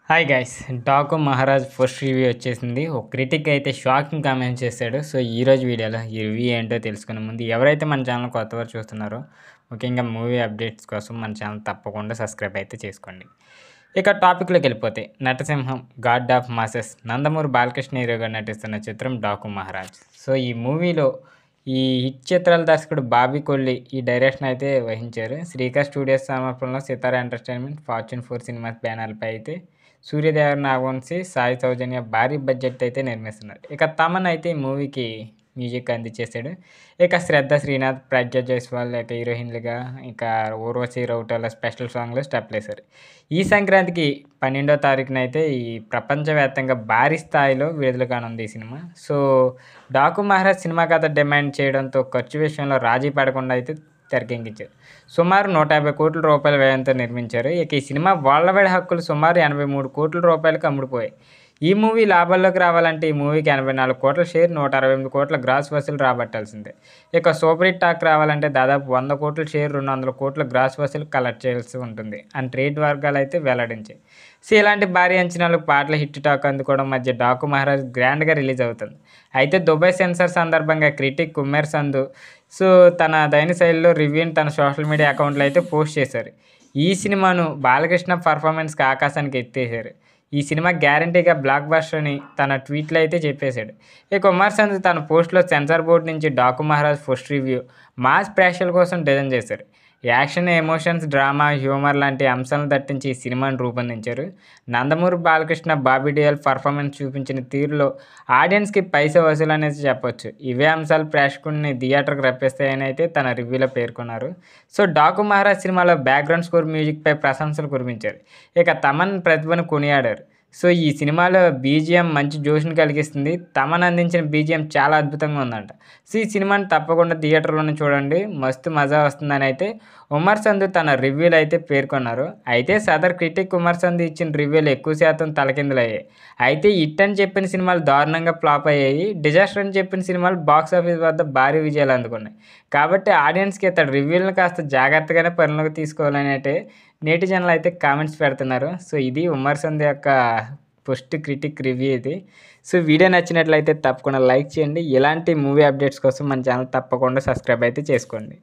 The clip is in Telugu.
Hi guys, Daaku Maharaj first review వచ్చేసింది. ఒక క్రిటిక్ అయితే షాకింగ్ కామెంట్స్ చేశాడు. సో ఈరోజు వీడియోలో ఈ రివ్యూ ఏంటో తెలుసుకునే ముందు ఎవరైతే మన ఛానల్ కొత్తవారు చూస్తున్నారో ముఖ్యంగా మూవీ అప్డేట్స్ కోసం మన ఛానల్ తప్పకుండా సబ్స్క్రైబ్ అయితే చేసుకోండి. ఇక టాపిక్లోకి వెళ్ళిపోతే నటసింహం god of masses Nandamuri Balakrishna హీరోగా నటిస్తున్న చిత్రం డాకు మహారాజ్. సో ఈ మూవీలో ఈ హిట్ చిత్రాల దర్శకుడు బాబీ కొల్లి ఈ డైరెక్షన్ అయితే వహించారు. శ్రీకర్ స్టూడియోస్ సమర్పణలో సితారా ఎంటర్టైన్మెంట్, ఫార్చ్యూన్ 4 సినిమాస్ బ్యానర్లపై అయితే సూర్యదేవర నాగవంశి, సాయి సౌజన్య భారీ బడ్జెట్ అయితే నిర్మిస్తున్నారు. ఇక తమన్ అయితే ఈ మూవీకి మ్యూజిక్ అందించేశాడు. ఇక శ్రద్ధ శ్రీనాథ్, ప్రజ్ఞ జైస్వాల్ ఇక హీరోయిన్లుగా, ఇక ఊర్వశి రౌటల స్పెషల్ సాంగ్లో స్టెప్లు వేశారు. ఈ సంక్రాంతికి 12వ తారీఖున అయితే ఈ ప్రపంచవ్యాప్తంగా భారీ స్థాయిలో విడుదల కానుంది ఈ cinema. So Daaku Maharaj cinema కథ డిమాండ్ చేయడంతో ఖర్చు విషయంలో రాజీ పడకుండా అయితే తెరకెక్కించారు. సుమారు 150 కోట్ల రూపాయల వ్యయంతో నిర్మించారు. ఇక ఈ సినిమా వరల్డ్ వైడ్ హక్కులు సుమారు 83 కోట్ల రూపాయలకు అమ్ముడుపోయాయి. ఈ మూవీ లాభాల్లోకి రావాలంటే ఈ మూవీకి 84 కోట్ల షేర్, 168 కోట్ల గ్రాస్ వసూలు రాబట్టాల్సిందే. ఇక సూపర్ హిట్ టాక్ రావాలంటే దాదాపు 100 కోట్ల షేర్, 200 కోట్ల గ్రాస్ వసూలు కలెక్ట్ చేయాల్సి ఉంటుంది అని ట్రేడ్ వర్గాలు అయితే వెల్లడించాయి. సో ఇలాంటి భారీ అంచనాలకు పాటల హిట్ టాక్ అందుకోవడం మధ్య డాకు మహారాజ్ గ్రాండ్గా రిలీజ్ అవుతుంది. అయితే దుబాయ్ సెన్సార్ సందర్భంగా క్రిటిక్ కుమ్మేర్ సంధు తన దైన శైలిలో రివ్యూని తన సోషల్ మీడియా అకౌంట్లో అయితే పోస్ట్ చేశారు. ఈ సినిమాను బాలకృష్ణ పర్ఫార్మెన్స్కి ఆకాశానికి ఎత్తేశారు. ఈ సినిమా గ్యారంటీగా బ్లాక్ బస్టర్ అని తన ట్వీట్లో అయితే చెప్పేశాడు. ఇక కుమార్ సంధు తన పోస్ట్లో సెన్సార్ బోర్డు నుంచి Daaku Maharaj first review mass ప్రేక్షకుల కోసం డిజైన్ చేశారు. యాక్షన్, ఎమోషన్స్, డ్రామా, హ్యూమర్ లాంటి అంశాలను దట్టించి ఈ సినిమాను రూపొందించారు. నందమూరి బాలకృష్ణ, బాబీ డియోల్ పర్ఫార్మెన్స్ చూపించిన తీరులో ఆడియన్స్కి పైసా వసూలు అనేది చెప్పొచ్చు. ఇవే అంశాలు ప్రేక్షకుడిని థియేటర్కి రప్పిస్తాయని అయితే తన రివ్యూలో పేర్కొన్నారు. సో డాకు మహారాజ్ సినిమాలో బ్యాక్గ్రౌండ్ స్కోర్ మ్యూజిక్పై ప్రశంసలు కురిపించారు. ఇక తమన్ ప్రతిభను కొనియాడారు. సో ఈ సినిమాలో బీజిఎం మంచి జోష్ని కలిగిస్తుంది. తమన్ అందించిన బీజిఎం చాలా అద్భుతంగా ఉందంట. సో ఈ సినిమాని తప్పకుండా థియేటర్లోనే చూడండి, మస్తు మజా వస్తుందని అయితే ఉమర్ సంధు తన రివ్యూలు అయితే పేర్కొన్నారు. అయితే సదర్ క్రిటిక్ ఉమర్ సంధు ఇచ్చిన రివ్యూలు ఎక్కువ శాతం తలకిందులయ్యాయి. అయితే హిట్ అని చెప్పిన సినిమాలు దారుణంగా ఫ్లాప్ అయ్యాయి, డిజాస్టర్ అని చెప్పిన సినిమాలు బాక్స్ ఆఫీస్ వద్ద భారీ విజయాలు అందుకున్నాయి. కాబట్టి ఆడియన్స్కి ఇతడు రివ్యూలను కాస్త జాగ్రత్తగానే పరిలోకి తీసుకోవాలని అయితే నేటిజన్లు అయితే కామెంట్స్ పెడుతున్నారు. సో ఇది ఉమర్ సంధు యొక్క ఫస్ట్ క్రిటిక్ రివ్యూ ఇది. సో వీడియో నచ్చినట్లయితే తప్పకుండా లైక్ చేయండి. ఇలాంటి మూవీ అప్డేట్స్ కోసం మన ఛానల్ తప్పకుండా సబ్స్క్రైబ్ అయితే చేసుకోండి.